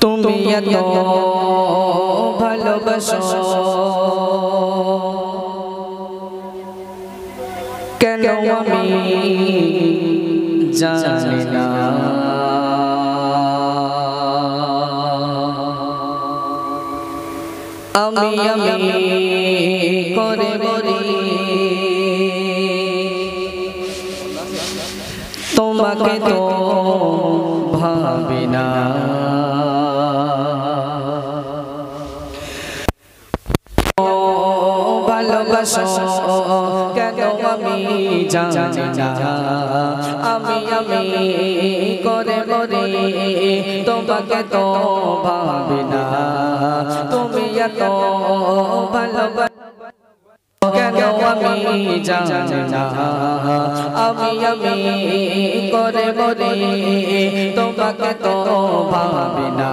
তুমি এত ভালোবাসো কেন আমি জানি না আমি করে বলি তোমাকে তো ভাবি না ভালোবাসো কেন আমি জানি না আমি করে বলি তোমাকে তো ভাবি না তুমি এত ভালোবাসো কেন আমি জানি না আমি করে বলি তোমাকে তো ভাবি না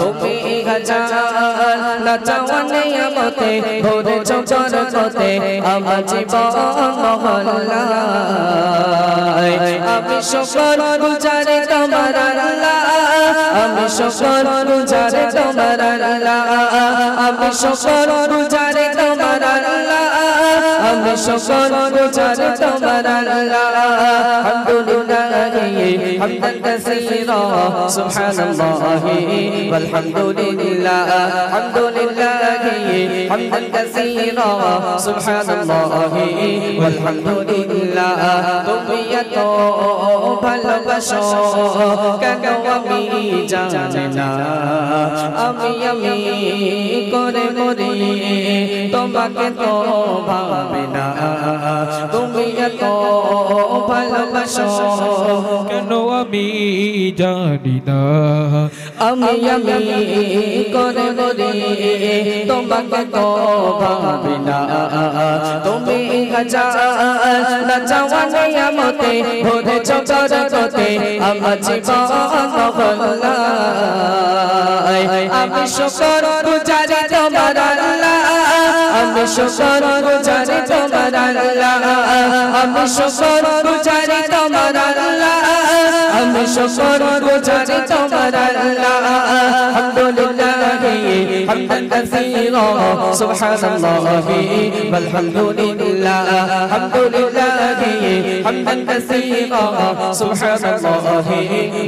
তুমি হাজার না চাওয়ানে আমতে ভরে চোখের পথে আমার জীবন মহল্লায় আমি শুকর গুজারে তোমার আল্লাহ আমি শুকর গুজারে তোমার আল্লাহ আমি শুকর গুজারে তোমার আল্লাহ আমি শুকর গুজারে তোমার আল্লাহ আলহামদুলিল্লাহ হামদান কাসীরা সুবহানাল্লাহি ওয়ালহামদুলিল্লাহ আলহামদুলিল্লাহ হামদান কাসীরা সুবহানাল্লাহি ওয়ালহামদুলিল্লাহ তুমি এত ভালোবাসো কেন আমি জানি না আমি করে মরি তোমাকে তো ভাবি না তুমি এত ভালোবাসো কেন আমি জানি না আমি করে মরি তোমাকে তো ভাবি না তুমি হাজার না চাওয়ানে আমতে ভরে চোখের পথে আমার জীবন মহল্লায় আমি শুকর গুজারি তোমার আল্লাহ আমি শুকর গুজারি তোমার আল্লাহ আমি শুকর গুজারি তোমার আল্লাহ আমি শুকর গুজারি তোমার আল্লাহ আলহামদুলিল্লাহ হামদান কাসীরা সুবহানাল্লাহি ওয়ালহামদুলিল্লাহ আলহামদুলিল্লাহ হামদান কাসীরা সুবহানাল্লাহি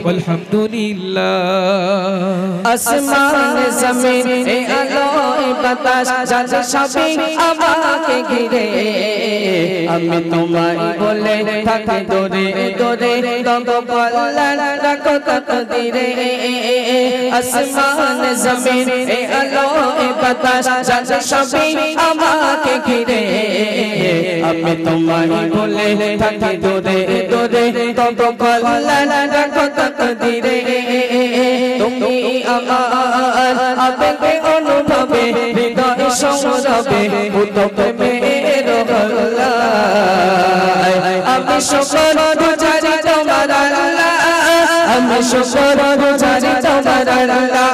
ওয়ালহামদুলিল্লাহ আসমান জমিন এ আলো এ বাতাস যা সবই আমাকে ঘিরে আমি তোমায় বলে থাকি দূরে দূরে তব কল্যাণ রাখো তাকদীরে আসমান জমিন এ আলো এ বাতাস যা সবই আমাকে ঘিরে আমি তোমায় বলে থাকি দূরে দূরে তব কল্যাণ রাখো তাকদীরে তুমি আমার আবেগে অনুভবে হৃদয় সৌরভে উতপে রহলায় আমি শুকর গুজারি তোমার আল্লাহ আমি শুকর গুজারি তোমার আল্লাহ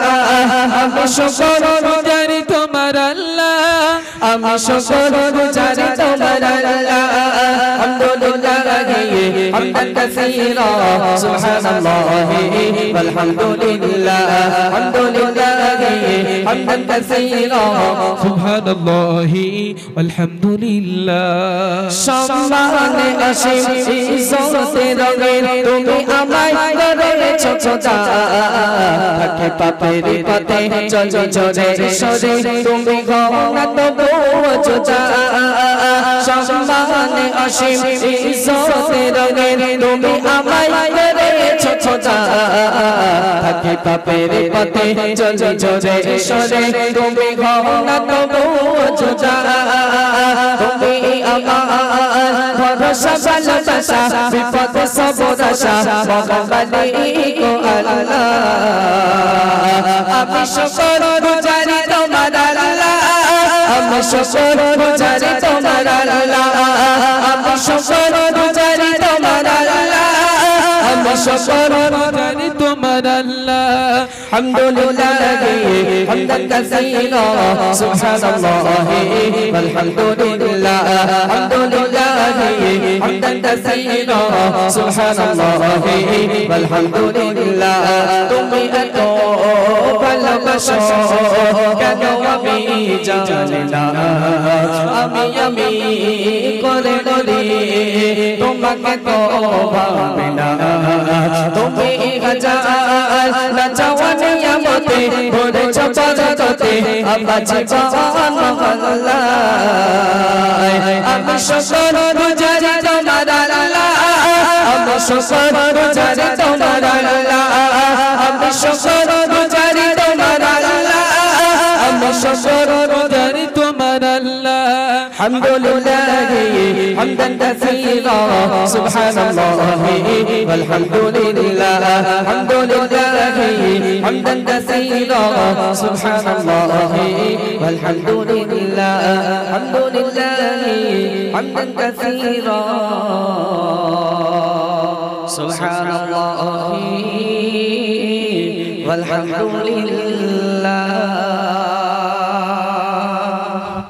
আমি শুকর গুজারি তোমার আল্লাহ আমি শুকর গুজারি তোমার আল্লাহ আলহামদুলিল্লাহ হামদান কাসীরা সুবহানাল্লাহি ওয়ালহামদুলিল্লাহ আলহামদুলিল্লাহ হামদান কাসীরা সুবহানাল্লাহি ওয়ালহামদুলিল্লাহ সম্মানে অসীম ইজ্জতে রঙে তুমি আমায় করেছো খোদা থাকে পাপের পথে চলো জোরে সরে তুমি গনা তবু জোজা সম্মানে অসীম ইজ্জতে রঙে তুমি আমায় করেছো খোদা থাকে পাপের পথে চলো জোরে সরে তুমি গনা তবু জোজা তুমি আমার ভরসা ভালোবাসা বিপদে সবর আশা মালিক আল্লাহ আমি শুকর গুজারি তোমার আল্লাহ আমি শুকর গুজারি তোমার আল্লাহ আমি শুকর গুজারি তোমার আল্লাহ আমি শুকর গুজারি তোমার আল্লাহ আলহামদুলিল্লাহ হামদান কাসীরা সুবহানাল্লাহি ওয়ালহামদুলিল্লাহ আলহামদুলিল্লাহ হামদান কাসীরা সুবহানাল্লাহি ওয়ালহামদুলিল্লাহ তুমি এত ভালোবাসো কেন আমি জানি না আমি করে ধরি তোমাকে তো ভাবে না তুমি হাজার না চাওয়া নিয়ামতে ভরেছ বাজাতে আব্বা জীবন মহল্লায় আমি শুকর গুজারি তোমার আল্লাহ আমি শুকর গুজারি তোমার আল্লাহ আমি শুকর গুজারি তোমার আল্লাহ আমি শুকর গুজারি তোমার আল্লাহ الحمد لله حمدا كثيرا سبحان الله والحمد لله الحمد لله حمدا كثيرا سبحان الله والحمد لله الحمد لله حمدا كثيرا سبحان الله والحمد لله